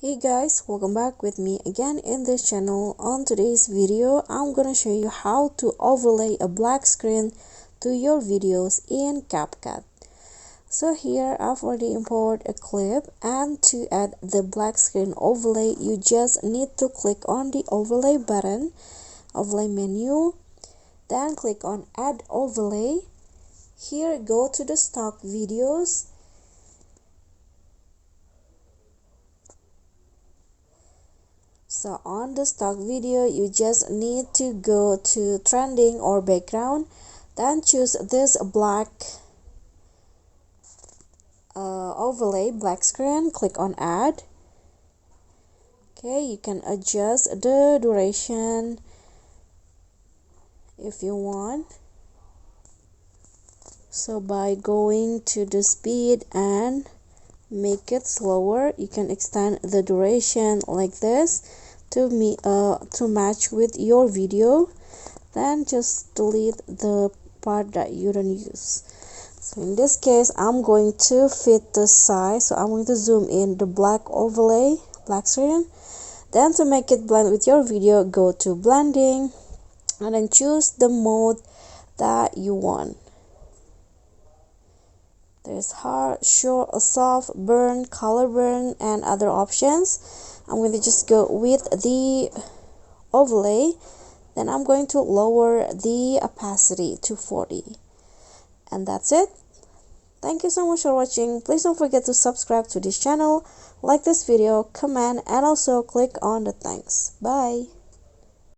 Hey guys, welcome back with me again in this channel. On today's video, I'm gonna show you how to overlay a black screen to your videos in CapCut. So here I've already imported a clip, and to add the black screen overlay, you just need to click on the overlay button, overlay menu, then click on add overlay. Here go to the stock videos. So on the stock video, you just need to go to trending or background, then choose this black overlay, black screen, click on add. Okay, you can adjust the duration if you want. So by going to the speed and make it slower, you can extend the duration like this to match with your video. Then just delete the part that you don't use. So in this case, I'm going to fit the size, so I'm going to zoom in the black overlay, black screen. Then to make it blend with your video, go to blending and then choose the mode that you want. There's hard, short, soft, burn, color burn, and other options. I'm going to just go with the overlay. Then I'm going to lower the opacity to 40. And that's it. Thank you so much for watching. Please don't forget to subscribe to this channel, like this video, comment, and also click on the thanks. Bye.